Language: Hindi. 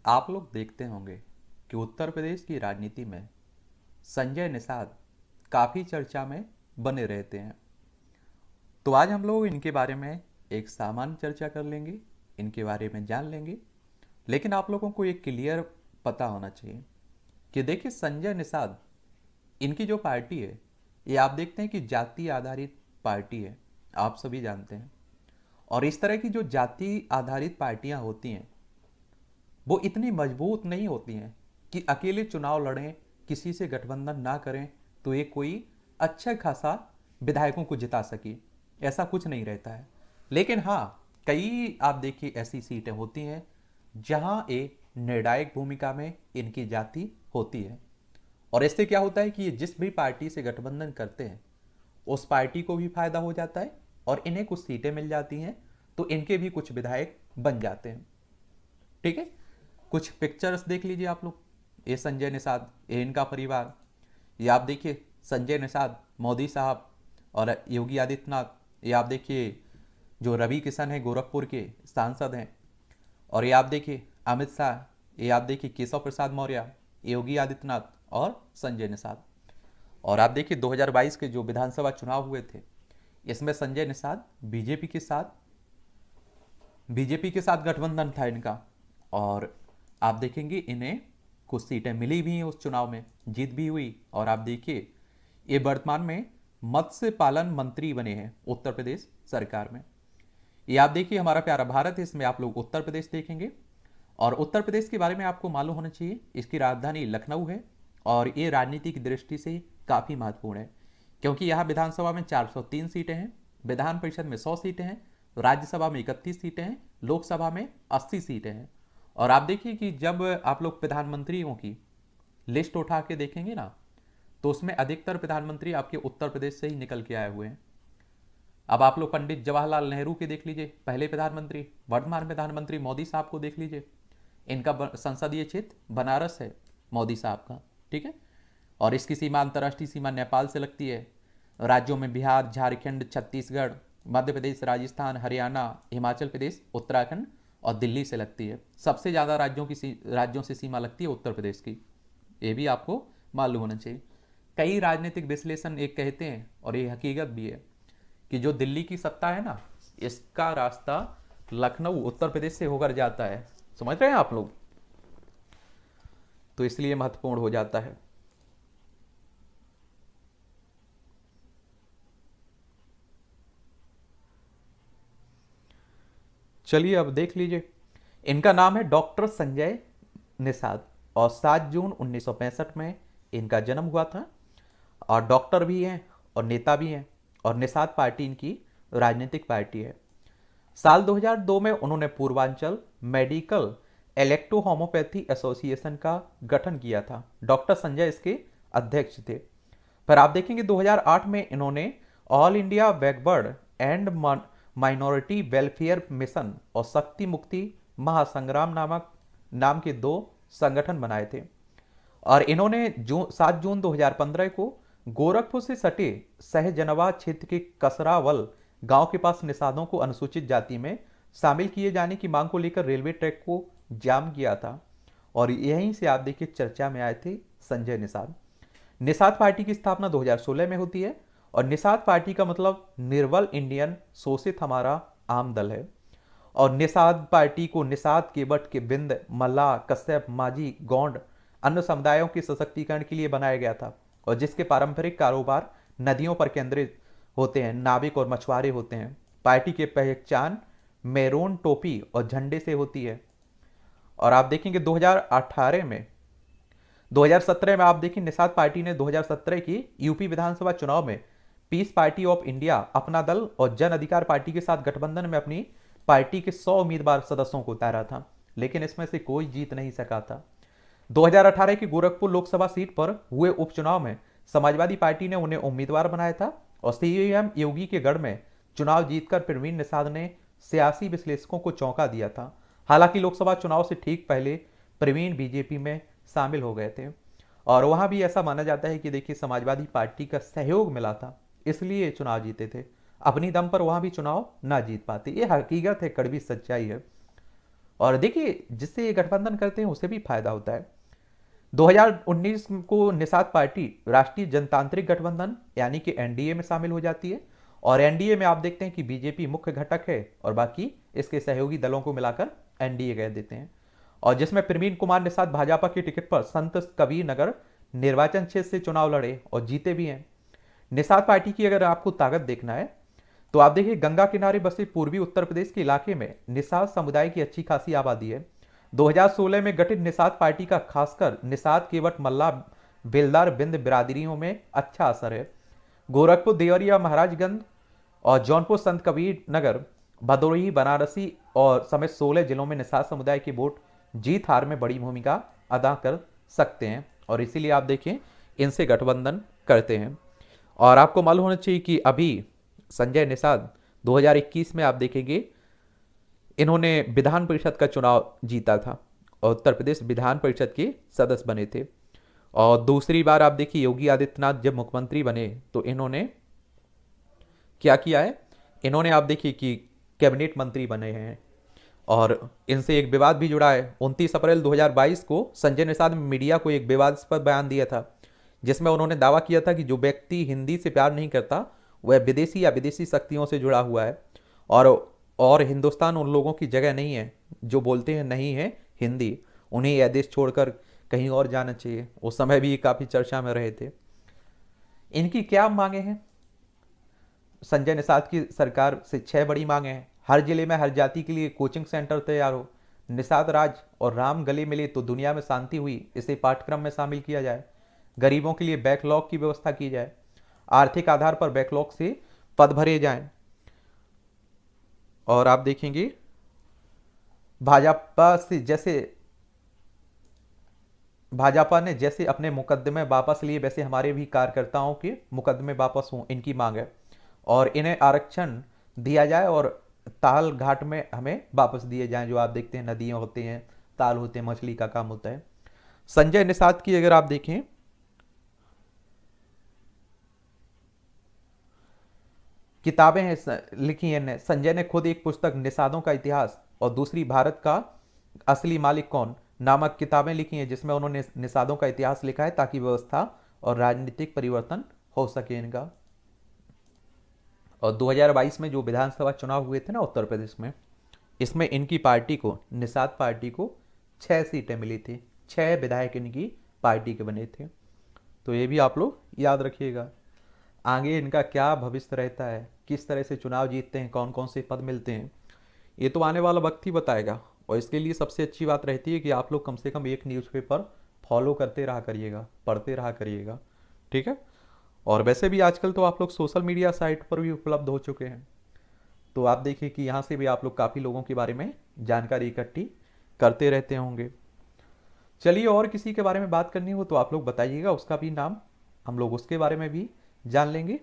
आप लोग देखते होंगे कि उत्तर प्रदेश की राजनीति में संजय निषाद काफ़ी चर्चा में बने रहते हैं। तो आज हम लोग इनके बारे में एक सामान्य चर्चा कर लेंगे, इनके बारे में जान लेंगे। लेकिन आप लोगों को एक क्लियर पता होना चाहिए कि देखिए संजय निषाद, इनकी जो पार्टी है ये आप देखते हैं कि जाति आधारित पार्टी है, आप सभी जानते हैं। और इस तरह की जो जाति आधारित पार्टियां होती हैं वो इतनी मजबूत नहीं होती हैं कि अकेले चुनाव लड़ें, किसी से गठबंधन ना करें तो ये कोई अच्छा खासा विधायकों को जिता सके। ऐसा कुछ नहीं रहता है। लेकिन हाँ, कई आप देखिए ऐसी सीटें होती हैं जहाँ एक निर्णायक भूमिका में इनकी जाति होती है। और इससे क्या होता है कि ये जिस भी पार्टी से गठबंधन करते हैं उस पार्टी को भी फायदा हो जाता है और इन्हें कुछ सीटें मिल जाती हैं, तो इनके भी कुछ विधायक बन जाते हैं। ठीक है, कुछ पिक्चर्स देख लीजिए आप लोग। ये संजय निषाद, ये इनका परिवार। ये आप देखिए संजय निषाद, मोदी साहब और योगी आदित्यनाथ। ये आप देखिए जो रवि किशन है, गोरखपुर के सांसद हैं। और ये आप देखिए अमित शाह, ये आप देखिए केशव प्रसाद मौर्य, योगी आदित्यनाथ और संजय निषाद। और आप देखिए 2022 के जो विधानसभा चुनाव हुए थे इसमें संजय निषाद बीजेपी के साथ गठबंधन था इनका। और आप देखेंगे इन्हें कुछ सीटें मिली भी हैं, उस चुनाव में जीत भी हुई। और आप देखिए ये वर्तमान में मत्स्य पालन मंत्री बने हैं उत्तर प्रदेश सरकार में। ये आप देखिए हमारा प्यारा भारत है, इसमें आप लोग उत्तर प्रदेश देखेंगे। और उत्तर प्रदेश के बारे में आपको मालूम होना चाहिए, इसकी राजधानी लखनऊ है। और ये राजनीति की दृष्टि से काफ़ी महत्वपूर्ण है क्योंकि यहाँ विधानसभा में 403 सीटें हैं, विधान परिषद में 100 सीटें हैं, राज्यसभा में 31 सीटें हैं, लोकसभा में 80 सीटें हैं। और आप देखिए कि जब आप लोग प्रधानमंत्रियों की लिस्ट उठा के देखेंगे ना, तो उसमें अधिकतर प्रधानमंत्री आपके उत्तर प्रदेश से ही निकल के आए हुए हैं। अब आप लोग पंडित जवाहरलाल नेहरू के देख लीजिए, पहले प्रधानमंत्री, वर्तमान प्रधानमंत्री मोदी साहब को देख लीजिए। इनका संसदीय क्षेत्र बनारस है मोदी साहब का। ठीक है, और इसकी सीमा, अंतर्राष्ट्रीय सीमा नेपाल से लगती है। राज्यों में बिहार, झारखंड, छत्तीसगढ़, मध्य प्रदेश, राजस्थान, हरियाणा, हिमाचल प्रदेश, उत्तराखंड और दिल्ली से लगती है। सबसे ज़्यादा राज्यों से सीमा लगती है उत्तर प्रदेश की। ये भी आपको मालूम होना चाहिए। कई राजनीतिक विश्लेषण एक कहते हैं, और ये हकीकत भी है, कि जो दिल्ली की सत्ता है ना, इसका रास्ता लखनऊ उत्तर प्रदेश से होकर जाता है। समझ रहे हैं आप लोग? तो इसलिए महत्वपूर्ण हो जाता है। चलिए अब देख लीजिए, इनका नाम है डॉक्टर संजय निषाद और 7 जून 1965 में इनका जन्म हुआ था। और डॉक्टर भी हैं और नेता भी हैं। और निषाद पार्टी इनकी राजनीतिक पार्टी है। साल 2002 में उन्होंने Purvanchal medical electro homeopathy association का गठन किया था। डॉक्टर संजय इसके अध्यक्ष थे। पर आप देखेंगे 2008 में इन्होंने all India backward and minority welfare mission और शक्ति मुक्ति महासंग्राम नाम के 2 संगठन बनाए थे। और इन्होंने 7 जून 2015 को गोरखपुर से सटे सहजनवा क्षेत्र के कसरावल गांव के पास निषादों को अनुसूचित जाति में शामिल किए जाने की मांग को लेकर रेलवे ट्रैक को जाम किया था। और यहीं से आप देखिए चर्चा में आए थे संजय निषाद। निषाद पार्टी की स्थापना 2016 में होती है। और निषाद पार्टी का मतलब निर्बल इंडियन शोषित हमारा आम दल है। और निषाद पार्टी को निषाद, केवट, के बिंद, मल्लाह, कश्यप, माझी, गौंड अन्य समुदायों के सशक्तिकरण के लिए बनाया गया था। और जिसके पारंपरिक कारोबार नदियों पर केंद्रित होते हैं, नाविक और मछुआरे होते हैं। पार्टी की पहचान मैरून टोपी और झंडे से होती है। और आप देखेंगे 2017 में आप देखिए निषाद पार्टी ने 2017 की यूपी विधानसभा चुनाव में पीस पार्टी ऑफ इंडिया, अपना दल और जन अधिकार पार्टी के साथ गठबंधन में अपनी पार्टी के 100 उम्मीदवार सदस्यों को उतारा था, लेकिन इसमें से कोई जीत नहीं सका था। 2018 की गोरखपुर लोकसभा सीट पर हुए उपचुनाव में समाजवादी पार्टी ने उन्हें उम्मीदवार बनाया था। और सीएम योगी के गढ़ में चुनाव जीतकर प्रवीण निषाद ने सियासी विश्लेषकों को चौंका दिया था। हालांकि लोकसभा चुनाव से ठीक पहले प्रवीण बीजेपी में शामिल हो गए थे। और वहां भी ऐसा माना जाता है कि देखिए समाजवादी पार्टी का सहयोग मिला था, इसलिए चुनाव जीते थे। अपनी दम पर वहां भी चुनाव ना जीत पाते, ये हकीकत है, कड़वी सच्चाई है। और देखिए जिससे ये गठबंधन करते हैं उसे भी फायदा होता है। 2019 को निषाद पार्टी राष्ट्रीय जनतांत्रिक गठबंधन यानी कि एनडीए में शामिल हो जाती है। और एनडीए में आप देखते हैं कि बीजेपी मुख्य घटक है और बाकी इसके सहयोगी दलों को मिलाकर एनडीए कह देते हैं। और जिसमें प्रवीण कुमार निषाद भाजपा के टिकट पर संत कबीर नगर निर्वाचन क्षेत्र से चुनाव लड़े और जीते भी हैं। निषाद पार्टी की अगर आपको ताकत देखना है तो आप देखिए गंगा किनारे बसे पूर्वी उत्तर प्रदेश के इलाके में निषाद समुदाय की अच्छी खासी आबादी है। 2016 में गठित निषाद पार्टी का खासकर निषाद केवट मल्ला बेलदार बिंद बिरादरियों में अच्छा असर है। गोरखपुर देवरिया महाराजगंज और जौनपुर संत कबीर नगर भदोही बनारसी और समेत 16 जिलों में निषाद समुदाय की वोट जीत हार में बड़ी भूमिका अदा कर सकते हैं और इसीलिए आप देखें इनसे गठबंधन करते हैं। और आपको मालूम होना चाहिए कि अभी संजय निषाद 2021 में आप देखेंगे इन्होंने विधान परिषद का चुनाव जीता था और उत्तर प्रदेश विधान परिषद के सदस्य बने थे। और दूसरी बार आप देखिए योगी आदित्यनाथ जब मुख्यमंत्री बने तो इन्होंने क्या किया है, इन्होंने आप देखिए कि कैबिनेट मंत्री बने हैं। और इनसे एक विवाद भी जुड़ा है। 29 अप्रैल 2022 को संजय निषाद ने मीडिया को एक विवादास्पद बयान दिया था जिसमें उन्होंने दावा किया था कि जो व्यक्ति हिंदी से प्यार नहीं करता वह विदेशी या विदेशी शक्तियों से जुड़ा हुआ है और हिंदुस्तान उन लोगों की जगह नहीं है जो बोलते हैं नहीं है हिंदी, उन्हें यह देश छोड़कर कहीं और जाना चाहिए। उस समय भी काफ़ी चर्चा में रहे थे। इनकी क्या मांगे हैं? संजय निषाद की सरकार से 6 बड़ी मांगे हैं। हर जिले में हर जाति के लिए कोचिंग सेंटर तैयार हो, निषाद राज और राम गले मिले तो दुनिया में शांति हुई, इसे पाठ्यक्रम में शामिल किया जाए। गरीबों के लिए बैकलॉग की व्यवस्था की जाए, आर्थिक आधार पर बैकलॉग से पद भरे जाएं। और आप देखेंगे भाजपा ने जैसे अपने मुकदमे वापस लिए वैसे हमारे भी कार्यकर्ताओं के मुकदमे वापस हों, इनकी मांग है। और इन्हें आरक्षण दिया जाए और ताल घाट में हमें वापस दिए जाएं। जो आप देखते हैं नदियां होते हैं, ताल होते हैं, मछली का काम होता है। संजय निषाद की अगर आप देखें किताबें हैं लिखी हैं। संजय ने खुद एक पुस्तक निषादों का इतिहास और दूसरी भारत का असली मालिक कौन नामक किताबें लिखी हैं जिसमें उन्होंने निषादों का इतिहास लिखा है ताकि व्यवस्था और राजनीतिक परिवर्तन हो सके इनका। और 2022 में जो विधानसभा चुनाव हुए थे ना उत्तर प्रदेश में, इसमें इनकी पार्टी को निषाद पार्टी को 6 सीटें मिली थी। 6 विधायक इनकी पार्टी के बने थे। तो ये भी आप लोग याद रखिएगा। आगे इनका क्या भविष्य रहता है, किस तरह से चुनाव जीतते हैं, कौन कौन से पद मिलते हैं, ये तो आने वाला वक्त ही बताएगा। और इसके लिए सबसे अच्छी बात रहती है कि आप लोग कम से कम एक न्यूज़पेपर फॉलो करते रहा करिएगा, पढ़ते रहा करिएगा, ठीक है। और वैसे भी आजकल तो आप लोग सोशल मीडिया साइट पर भी उपलब्ध हो चुके हैं, तो आप देखिए कि यहाँ से भी आप लोग काफ़ी लोगों के बारे में जानकारी इकट्ठी करते रहते होंगे। चलिए, और किसी के बारे में बात करनी हो तो आप लोग बताइएगा, उसका भी नाम हम लोग उसके बारे में भी जान लेंगे।